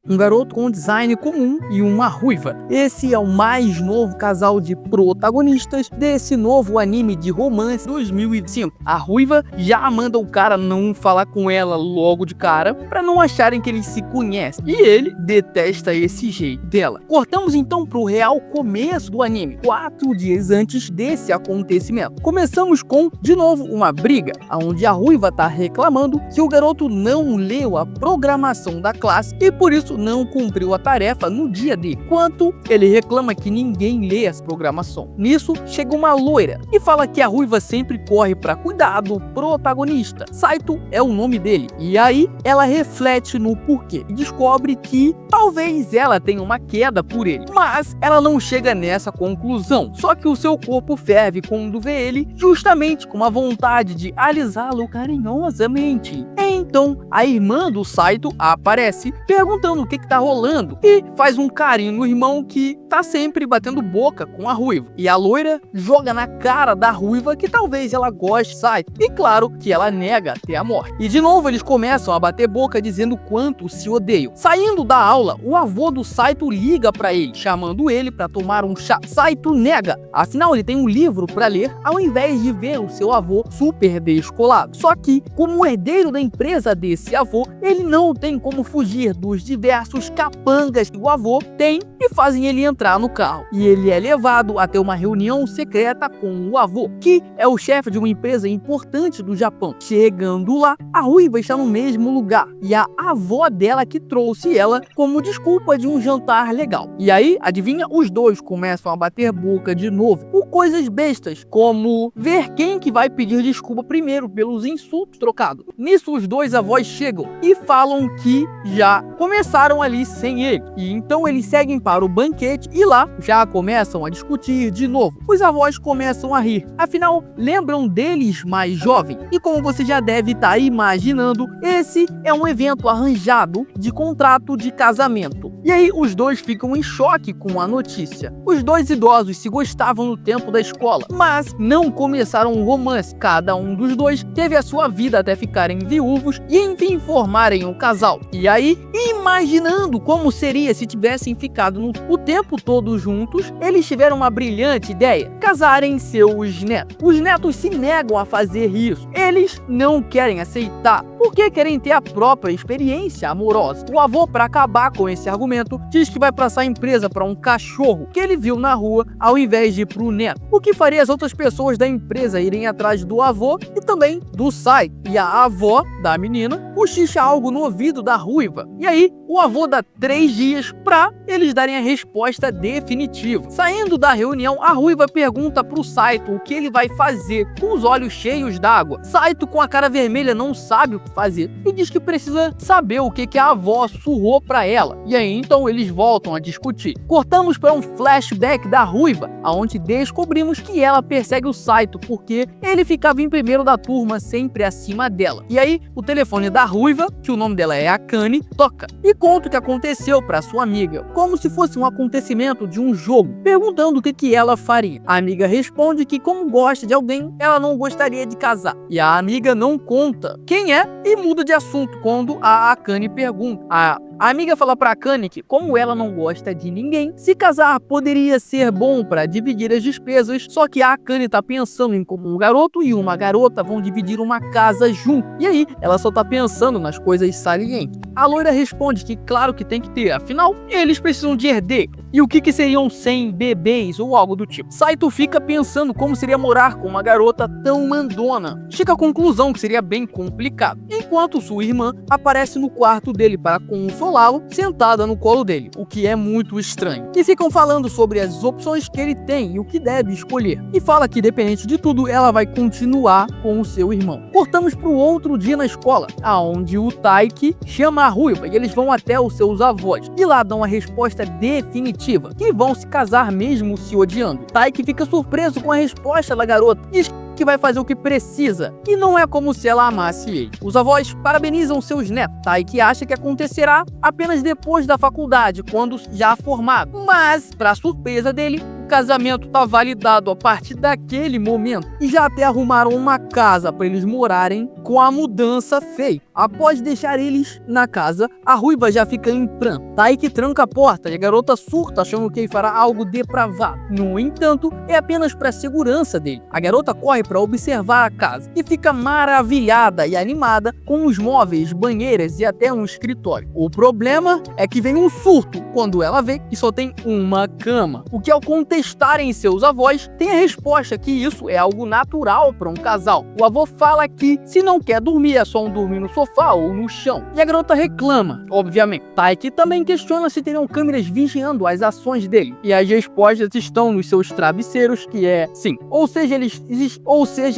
um garoto com design comum e uma ruiva. Esse é o mais novo casal de protagonistas desse novo anime de romance 2005. A ruiva já manda o cara não falar com ela logo de cara, pra não acharem que eles se conhecem. E ele detesta esse jeito dela. Cortamos então pro real começo do anime, 4 dias antes desse acontecimento. Começamos com, de novo, uma briga, onde a ruiva tá reclamando que o garoto não leu a programação da classe e por isso não cumpriu a tarefa no dia D. Enquanto ele reclama que ninguém lê essa programação. Nisso, chega uma loira e fala que a ruiva sempre corre pra cuidar do protagonista. Saito é o nome dele. E aí, ela reflete no porquê e descobre que talvez ela tenha uma queda por ele. Mas ela não chega nessa conclusão. Só que o seu corpo ferve quando vê ele, justamente com a vontade de alisá-lo carinhosamente. Então, a irmã do Saito aparece, perguntando o que tá rolando, e faz um carinho no irmão que tá sempre batendo boca com a ruiva. E a loira joga na cara da ruiva que talvez ela goste de Saito, e claro que ela nega até a morte. E de novo eles começam a bater boca dizendo quanto se odeiam. Saindo da aula, o avô do Saito liga pra ele, chamando ele pra tomar um chá. Saito nega, afinal ele tem um livro pra ler, ao invés de ver o seu avô super descolado. Só que, como herdeiro da empresa desse avô, ele não tem como fugir dos diversos capangas que o avô tem e fazem ele entrar no carro. E ele é levado até uma reunião secreta com o avô, que é o chefe de uma empresa importante do Japão. Chegando lá, a ruiva está no mesmo lugar e a avó dela que trouxe ela como desculpa de um jantar legal. E aí, adivinha? Os dois começam a bater boca de novo por coisas bestas, como ver quem que vai pedir desculpa primeiro pelos insultos trocados. Nisso, os dois avós chegam e falam que já começaram ali sem ele. E então eles seguem para o banquete e lá já começam a discutir de novo. Os avós começam a rir, afinal lembram deles mais jovem. E como você já deve estar imaginando, esse é um evento arranjado de contrato de casamento. E aí os dois ficam em choque com a notícia. Os dois idosos se gostavam no tempo da escola, mas não começaram um romance. Cada um dos dois teve a sua vida até ficarem viúvos e enfim formarem um casal. E aí, imaginando como seria se tivessem ficado o tempo todo juntos, eles tiveram uma brilhante ideia: casarem seus netos. Os netos se negam a fazer isso. Eles não querem aceitar, porque querem ter a própria experiência amorosa. O avô, para acabar com esse argumento, diz que vai passar a empresa para um cachorro que ele viu na rua, ao invés de ir pro neto. O que faria as outras pessoas da empresa irem atrás do avô e também do Saito. E a avó da menina cochicha algo no ouvido da ruiva. E aí, o avô dá 3 dias pra eles darem a resposta definitiva. Saindo da reunião, a ruiva pergunta pro Saito o que ele vai fazer, com os olhos cheios d'água. Saito, com a cara vermelha, não sabe o que fazer e diz que precisa saber o que a avó surrou pra ela. E aí, então, eles voltam a discutir. Cortamos para um flashback da ruiva, onde descobrimos que ela persegue o Saito porque ele ficava em primeiro da turma, sempre acima dela. E aí, o telefone da ruiva, que o nome dela é Akane, toca e conta o que aconteceu para sua amiga, como se fosse um acontecimento de um jogo, perguntando o que ela faria. A amiga responde que, como gosta de alguém, ela não gostaria de casar. E a amiga não conta quem é e muda de assunto quando a Akane pergunta. A amiga fala pra Akane que, como ela não gosta de ninguém, se casar poderia ser bom pra dividir as despesas, só que a Akane tá pensando em como um garoto e uma garota vão dividir uma casa junto. E aí, ela só tá pensando nas coisas salientes. A loira responde que claro que tem que ter, afinal, eles precisam de herdeiro. E o que seriam 100 bebês ou algo do tipo? Saito fica pensando como seria morar com uma garota tão mandona. Chega à conclusão que seria bem complicado. Enquanto sua irmã aparece no quarto dele para consolá-lo, sentada no colo dele, o que é muito estranho. E ficam falando sobre as opções que ele tem e o que deve escolher. E fala que, dependente de tudo, ela vai continuar com o seu irmão. Cortamos para o outro dia na escola, aonde o Taiki chama a ruiva e eles vão até os seus avós. E lá dão a resposta definitiva, que vão se casar mesmo se odiando. Taiki fica surpreso com a resposta da garota. Diz que vai fazer o que precisa, e não é como se ela amasse ele. Os avós parabenizam seus netos. Taiki acha que acontecerá apenas depois da faculdade, quando já formado. Mas, para surpresa dele, o casamento tá validado a partir daquele momento e já até arrumaram uma casa para eles morarem com a mudança feita. Após deixar eles na casa, a ruiva já fica em pranto. Taiki tranca a porta e a garota surta achando que ele fará algo depravado. No entanto, é apenas para a segurança dele. A garota corre para observar a casa e fica maravilhada e animada com os móveis, banheiras e até um escritório. O problema é que vem um surto quando ela vê que só tem uma cama. O que, ao contestarem seus avós, tem a resposta que isso é algo natural para um casal. O avô fala que se não quer dormir é só dormir no sofá ou no chão. E a garota reclama, obviamente. Taiki também questiona se teriam câmeras vigiando as ações dele. E as respostas estão nos seus travesseiros, que é sim. Ou seja,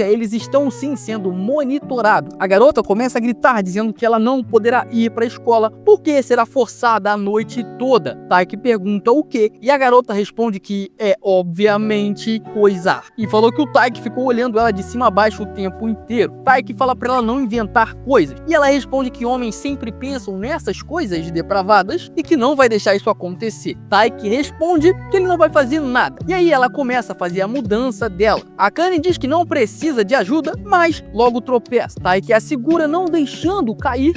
eles estão sim sendo monitorados. A garota começa a gritar dizendo que ela não poderá ir para a escola porque será forçada a noite toda. Taiki pergunta o quê? E a garota responde que é obviamente coisar. E falou que o Taiki ficou olhando ela de cima a baixo o tempo inteiro. Taiki fala para ela não inventar coisas. E ela responde que homens sempre pensam nessas coisas depravadas e que não vai deixar isso acontecer. Taiki responde que ele não vai fazer nada. E aí ela começa a fazer a mudança dela. A Kane diz que não precisa de ajuda, mas logo tropeça. Taiki a segura, não deixando cair.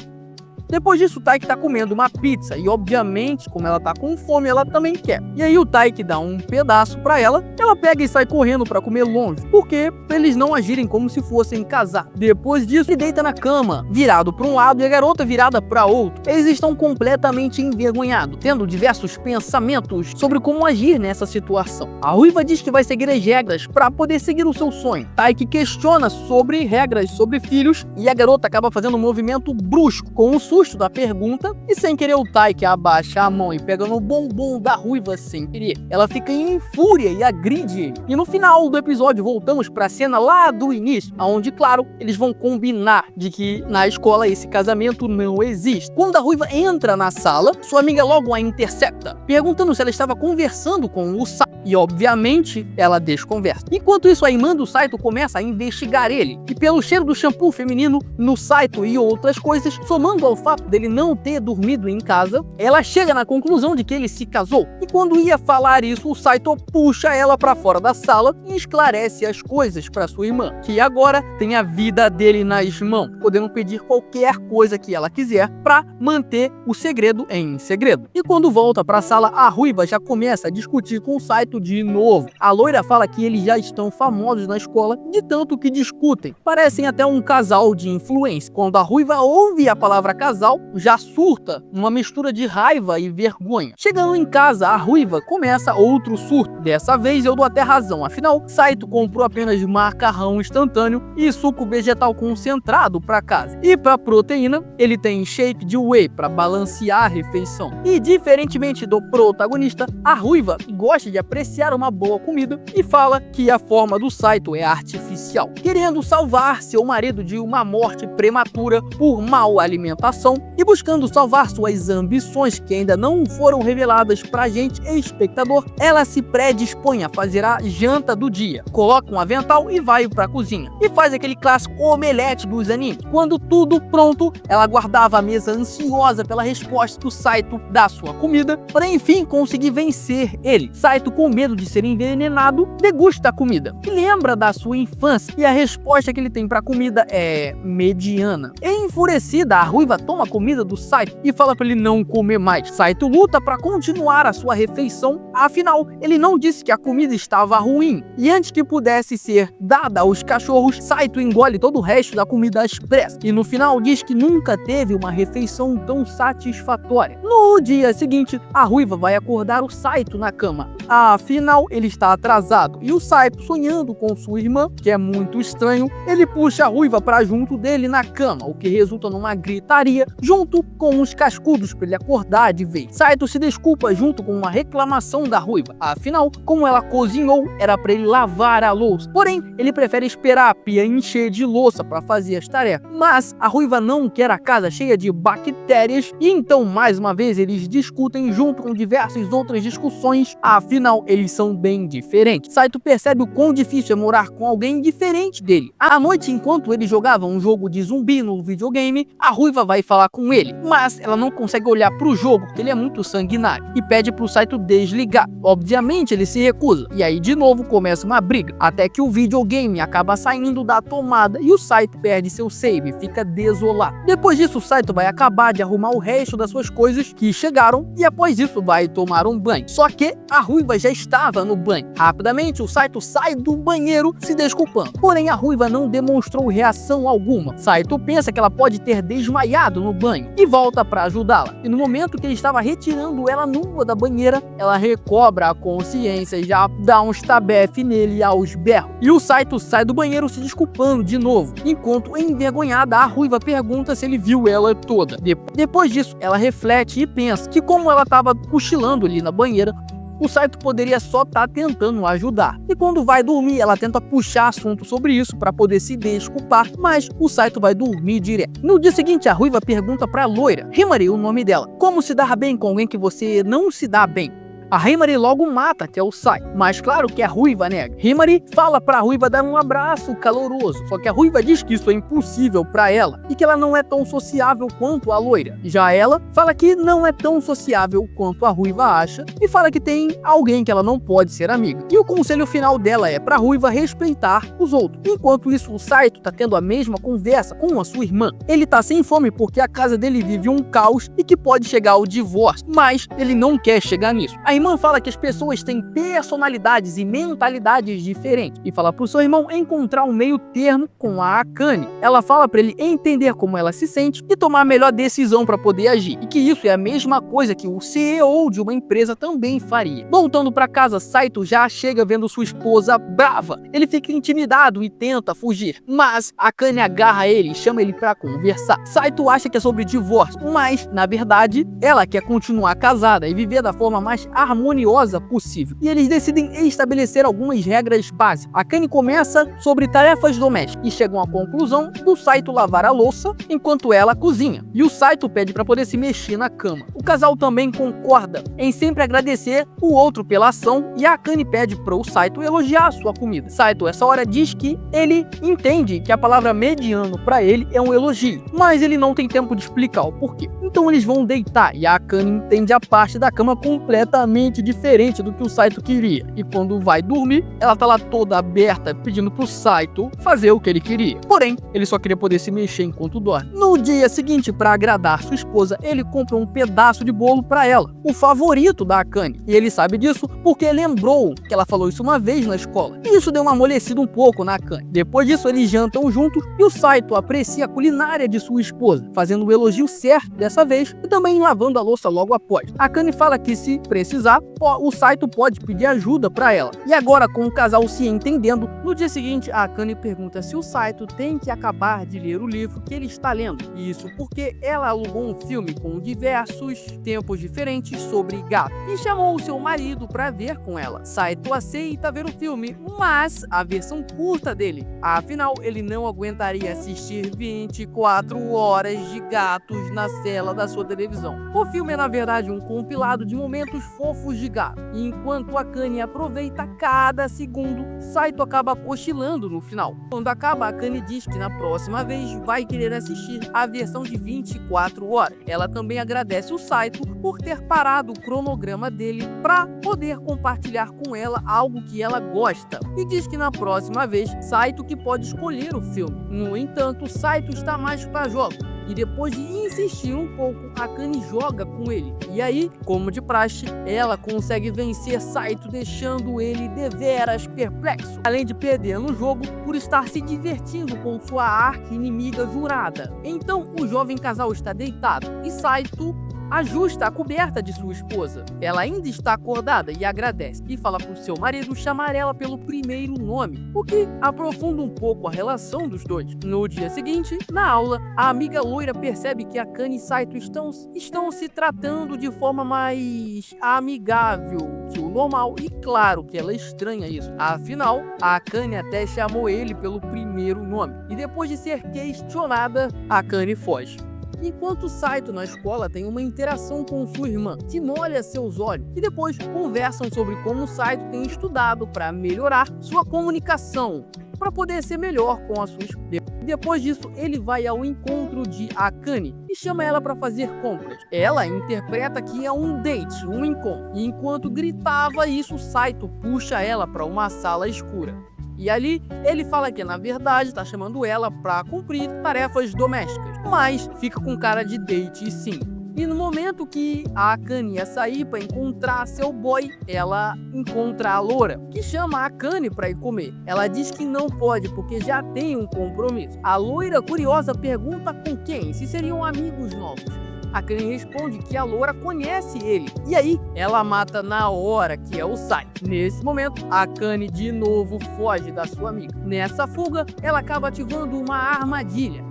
Depois disso, o Taiki tá comendo uma pizza e, obviamente, como ela tá com fome, ela também quer. E aí o Taiki dá um pedaço pra ela, ela pega e sai correndo pra comer longe, porque pra eles não agirem como se fossem casar. Depois disso, ele deita na cama, virado pra um lado e a garota virada pra outro. Eles estão completamente envergonhados, tendo diversos pensamentos sobre como agir nessa situação. A ruiva diz que vai seguir as regras pra poder seguir o seu sonho. Taiki questiona sobre regras sobre filhos e a garota acaba fazendo um movimento brusco com um susto da pergunta e sem querer o Taiki abaixa a mão e pega no bumbum da ruiva sem querer. Ela fica em fúria e agride ele. E no final do episódio voltamos pra cena lá do início, onde, claro, eles vão combinar de que na escola esse casamento não existe. Quando a ruiva entra na sala, sua amiga logo a intercepta, perguntando se ela estava conversando com o Saito. E obviamente ela desconversa. Enquanto isso, a irmã do Saito começa a investigar ele. E pelo cheiro do shampoo feminino no Saito e outras coisas, somando ao fato dele não ter dormido em casa, ela chega na conclusão de que ele se casou. E quando ia falar isso, o Saito puxa ela pra fora da sala e esclarece as coisas pra sua irmã, que agora tem a vida dele nas mãos, podendo pedir qualquer coisa que ela quiser pra manter o segredo em segredo. E quando volta pra sala, a ruiva já começa a discutir com o Saito de novo. A loira fala que eles já estão famosos na escola de tanto que discutem. Parecem até um casal de influência. Quando a ruiva ouve a palavra casal, já surta uma mistura de raiva e vergonha. Chegando em casa, a ruiva começa outro surto. Dessa vez eu dou até razão, afinal, Saito comprou apenas macarrão instantâneo e suco vegetal concentrado para casa. E para proteína, ele tem shake de whey para balancear a refeição. E diferentemente do protagonista, a ruiva gosta de apreciar uma boa comida e fala que a forma do Saito é artificial, querendo salvar seu marido de uma morte prematura por mal alimentação e buscando salvar suas ambições que ainda não foram reveladas pra gente, espectador. Ela se predispõe a fazer a janta do dia, coloca um avental e vai pra cozinha e faz aquele clássico omelete dos animes. Quando tudo pronto, ela guardava a mesa ansiosa pela resposta do Saito da sua comida, para enfim conseguir vencer ele. Saito, com medo de ser envenenado, degusta a comida e lembra da sua infância, e a resposta que ele tem pra comida é mediana. Enfurecida, a ruiva toma a comida do Saito e fala pra ele não comer mais. Saito luta pra continuar a sua refeição, afinal, ele não disse que a comida estava ruim. E antes que pudesse ser dada aos cachorros, Saito engole todo o resto da comida às pressas. E no final diz que nunca teve uma refeição tão satisfatória. No dia seguinte, a ruiva vai acordar o Saito na cama. Afinal, ele está atrasado. E o Saito, sonhando com sua irmã, que é muito estranho, ele puxa a ruiva pra junto dele na cama, o que resulta numa gritaria junto com os cascudos para ele acordar de vez. Saito se desculpa junto com uma reclamação da ruiva. Afinal, como ela cozinhou, era para ele lavar a louça. Porém, ele prefere esperar a pia encher de louça para fazer as tarefas. Mas a ruiva não quer a casa cheia de bactérias e então, mais uma vez, eles discutem junto com diversas outras discussões. Afinal, Afinal, eles são bem diferentes. Saito percebe o quão difícil é morar com alguém diferente dele. À noite, enquanto ele jogava um jogo de zumbi no videogame, a Ruiva vai falar com ele, mas ela não consegue olhar pro jogo porque ele é muito sanguinário e pede pro Saito desligar. Obviamente, ele se recusa, e aí de novo começa uma briga, até que o videogame acaba saindo da tomada e o Saito perde seu save e fica desolado. Depois disso, o Saito vai acabar de arrumar o resto das suas coisas que chegaram e após isso vai tomar um banho. Só que a Ruiva já estava no banho. Rapidamente, o Saito sai do banheiro se desculpando, porém a Ruiva não demonstrou reação alguma. Saito pensa que ela pode ter desmaiado no banho e volta para ajudá-la. E no momento que ele estava retirando ela nua da banheira, ela recobra a consciência e já dá um estabefe nele aos berros. E o Saito sai do banheiro se desculpando de novo, enquanto envergonhada a Ruiva pergunta se ele viu ela toda. Depois disso, ela reflete e pensa que como ela estava cochilando ali na banheira, o Saito poderia só estar tentando ajudar. E quando vai dormir, ela tenta puxar assunto sobre isso para poder se desculpar, mas o Saito vai dormir direto. No dia seguinte, a Ruiva pergunta para a loira, Himari, o nome dela, como se dar bem com alguém que você não se dá bem. A Himari logo mata até o Saito, mas claro que a Ruiva nega. Himari fala pra Ruiva dar um abraço caloroso, só que a Ruiva diz que isso é impossível pra ela e que ela não é tão sociável quanto a loira. Já ela fala que não é tão sociável quanto a Ruiva acha e fala que tem alguém que ela não pode ser amiga. E o conselho final dela é pra Ruiva respeitar os outros. Enquanto isso, o Saito tá tendo a mesma conversa com a sua irmã. Ele tá sem fome porque a casa dele vive um caos e que pode chegar ao divórcio, mas ele não quer chegar nisso. A irmã fala que as pessoas têm personalidades e mentalidades diferentes e fala pro seu irmão encontrar um meio termo com a Akane. Ela fala para ele entender como ela se sente e tomar a melhor decisão para poder agir, e que isso é a mesma coisa que o CEO de uma empresa também faria. Voltando para casa, Saito já chega vendo sua esposa brava. Ele fica intimidado e tenta fugir, mas Akane agarra ele e chama ele para conversar. Saito acha que é sobre divórcio, mas na verdade ela quer continuar casada e viver da forma mais harmoniosa possível, e eles decidem estabelecer algumas regras básicas. Akane começa sobre tarefas domésticas e chegam à conclusão do Saito lavar a louça enquanto ela cozinha, e o Saito pede para poder se mexer na cama. O casal também concorda em sempre agradecer o outro pela ação, e a Akane pede para o Saito elogiar a sua comida. Saito, essa hora, diz que ele entende que a palavra mediano para ele é um elogio, mas ele não tem tempo de explicar o porquê. Então eles vão deitar e a Akane entende a parte da cama completamente diferente do que o Saito queria, e quando vai dormir, ela tá lá toda aberta pedindo pro Saito fazer o que ele queria, porém, ele só queria poder se mexer enquanto dorme. No dia seguinte, para agradar sua esposa, ele compra um pedaço de bolo para ela, o favorito da Akane, e ele sabe disso porque lembrou que ela falou isso uma vez na escola, e isso deu uma amolecida um pouco na Akane. Depois disso, eles jantam juntos e o Saito aprecia a culinária de sua esposa, fazendo o elogio certo dessa vez e também lavando a louça logo após. A Akane fala que se precisar, o Saito pode pedir ajuda para ela. E agora, com o casal se entendendo, no dia seguinte a Akane pergunta se o Saito tem que acabar de ler o livro que ele está lendo. Isso porque ela alugou um filme com diversos tempos diferentes sobre gato e chamou o seu marido para ver com ela. Saito aceita ver o filme, mas a versão curta dele. Afinal, ele não aguentaria assistir 24 horas de gatos na tela da sua televisão. O filme é na verdade um compilado de momentos fofos de gato. E enquanto a Akane aproveita cada segundo, Saito acaba cochilando no final. Quando acaba, a Akane diz que na próxima vez vai querer assistir a versão de 24 horas. Ela também agradece o Saito por ter parado o cronograma dele para poder compartilhar com ela algo que ela gosta. E diz que na próxima vez, Saito que pode escolher o filme. No entanto, Saito está mais para jogo. E depois de insistir um pouco, a Akane joga com ele. E aí, como de praxe, ela consegue vencer Saito, deixando ele deveras perplexo. Além de perder no jogo por estar se divertindo com sua arqui-inimiga jurada. Então, o jovem casal está deitado e Saito ajusta a coberta de sua esposa. Ela ainda está acordada e agradece, e fala para o seu marido chamar ela pelo primeiro nome, o que aprofunda um pouco a relação dos dois. No dia seguinte, na aula, a amiga loira percebe que Akane e Saito estão se tratando de forma mais amigável que o normal, e claro que ela estranha isso. Afinal, a Akane até chamou ele pelo primeiro nome, e depois de ser questionada, a Akane foge. enquanto Saito na escola tem uma interação com sua irmã, que molha seus olhos, e depois conversam sobre como Saito tem estudado para melhorar sua comunicação, para poder ser melhor com a sua escola. Depois disso, ele vai ao encontro de Akane e chama ela para fazer compras. Ela interpreta que é um date, um encontro, e enquanto gritava isso, Saito puxa ela para uma sala escura. E ali, ele fala que na verdade está chamando ela para cumprir tarefas domésticas, mas fica com cara de date sim. E no momento que a Akane ia sair para encontrar seu boy, ela encontra a loura, que chama a Akane para ir comer. Ela diz que não pode porque já tem um compromisso. A loira, curiosa, pergunta com quem, se seriam amigos novos. A Akane responde que a loura conhece ele. E aí, ela mata na hora, que é o Saito. Nesse momento, a Akane de novo foge da sua amiga. Nessa fuga, ela acaba ativando uma armadilha.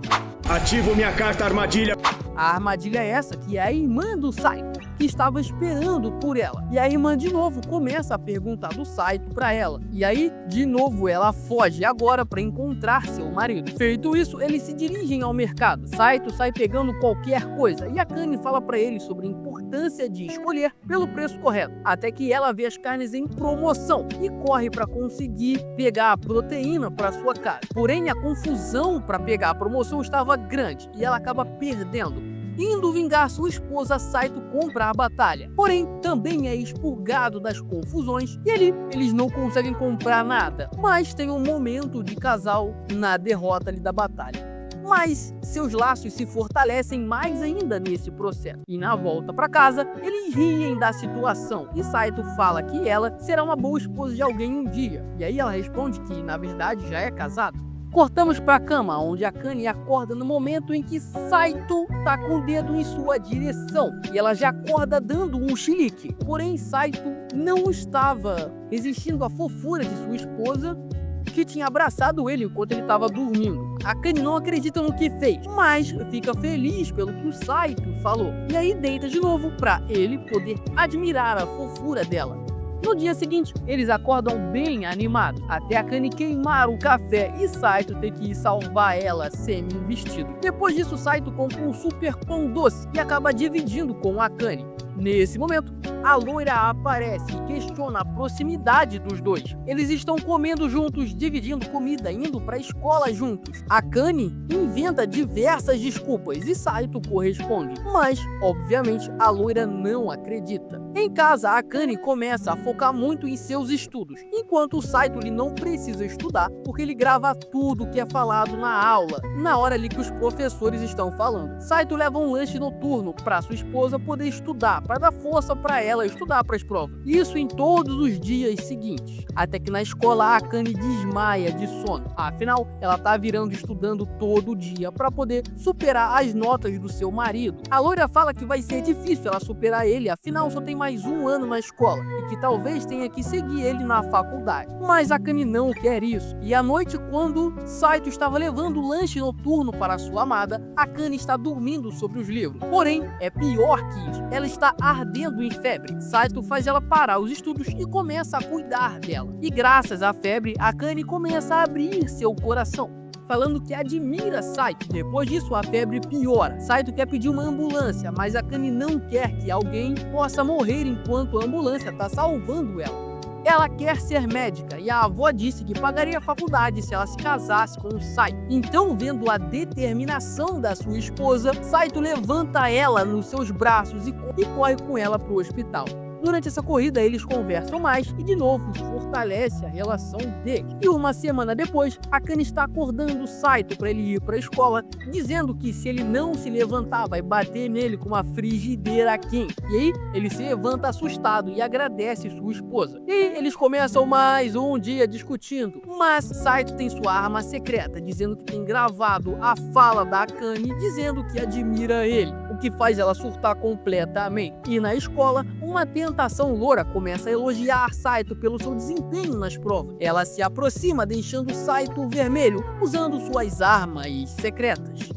Ativo minha carta armadilha. A armadilha é essa, que é a irmã do Saito, que estava esperando por ela. E a irmã de novo começa a perguntar do Saito para ela. E aí, de novo, ela foge agora para encontrar seu marido. Feito isso, eles se dirigem ao mercado. Saito sai pegando qualquer coisa e a Akane fala para ele sobre a importância de escolher pelo preço correto. Até que ela vê as carnes em promoção e corre para conseguir pegar a proteína para sua casa. Porém, a confusão para pegar a promoção estava grande e ela acaba perdendo. Indo vingar sua esposa, Saito compra a batalha. Porém, também é expurgado das confusões e ali eles não conseguem comprar nada. Mas tem um momento de casal na derrota ali da batalha. Mas seus laços se fortalecem mais ainda nesse processo. E na volta para casa, eles riem da situação. E Saito fala que ela será uma boa esposa de alguém um dia. E aí ela responde que, na verdade, já é casada. Cortamos para a cama, onde a Akane acorda no momento em que Saito tá com o dedo em sua direção. E ela já acorda dando um chilique. Porém, Saito não estava resistindo à fofura de sua esposa, que tinha abraçado ele enquanto ele estava dormindo. A Akane não acredita no que fez, mas fica feliz pelo que o Saito falou. E aí deita de novo para ele poder admirar a fofura dela. No dia seguinte, eles acordam bem animados, até a Akane queimar o café e Saito ter que ir salvar ela semi-vestido. Depois disso, Saito compra um super pão doce e acaba dividindo com a Akane. Nesse momento, a loira aparece e questiona a proximidade dos dois. Eles estão comendo juntos, dividindo comida, indo para a escola juntos. A Akane inventa diversas desculpas e Saito corresponde, mas, obviamente, a loira não acredita. Em casa, a Akane começa a focar muito em seus estudos, enquanto o Saito ele não precisa estudar porque ele grava tudo que é falado na aula, na hora ali que os professores estão falando. Saito leva um lanche noturno para sua esposa poder estudar, para dar força para ela estudar para as provas. Isso em todos os dias seguintes. Até que na escola a Akane desmaia de sono. Afinal, ela tá virando estudando todo dia para poder superar as notas do seu marido. A loira fala que vai ser difícil ela superar ele, afinal só tem mais um ano na escola e que talvez tenha que seguir ele na faculdade. Mas a Akane não quer isso. E à noite, quando Saito estava levando o lanche noturno para sua amada, a Akane está dormindo sobre os livros. Porém, é pior que isso. Ela está ardendo em febre. Saito faz ela parar os estudos e começa a cuidar dela. E graças à febre, a Akane começa a abrir seu coração, falando que admira Saito. Depois disso, a febre piora. Saito quer pedir uma ambulância, mas a Akane não quer que alguém possa morrer enquanto a ambulância está salvando ela. Ela quer ser médica e a avó disse que pagaria a faculdade se ela se casasse com o Saito. Então, vendo a determinação da sua esposa, Saito levanta ela nos seus braços e corre com ela para o hospital. Durante essa corrida, eles conversam mais e, de novo, fortalece a relação deles. E uma semana depois, a Akane está acordando o Saito para ele ir para a escola, dizendo que se ele não se levantar, vai bater nele com uma frigideira quente. E aí, ele se levanta assustado e agradece sua esposa. E aí, eles começam mais um dia discutindo. Mas Saito tem sua arma secreta, dizendo que tem gravado a fala da Akane, dizendo que admira ele, o que faz ela surtar completamente. E na escola, uma tentação loura começa a elogiar Saito pelo seu desempenho nas provas. Ela se aproxima, deixando Saito vermelho, usando suas armas secretas.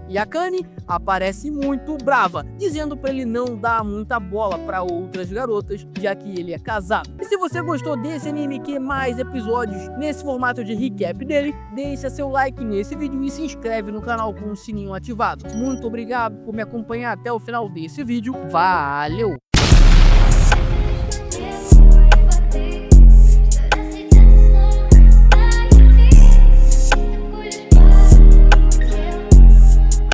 E a Kanye aparece muito brava, dizendo pra ele não dar muita bola pra outras garotas, já que ele é casado. E se você gostou desse anime e quer mais episódios nesse formato de recap dele, deixa seu like nesse vídeo e se inscreve no canal com o sininho ativado. Muito obrigado por me acompanhar até o final desse vídeo. Valeu!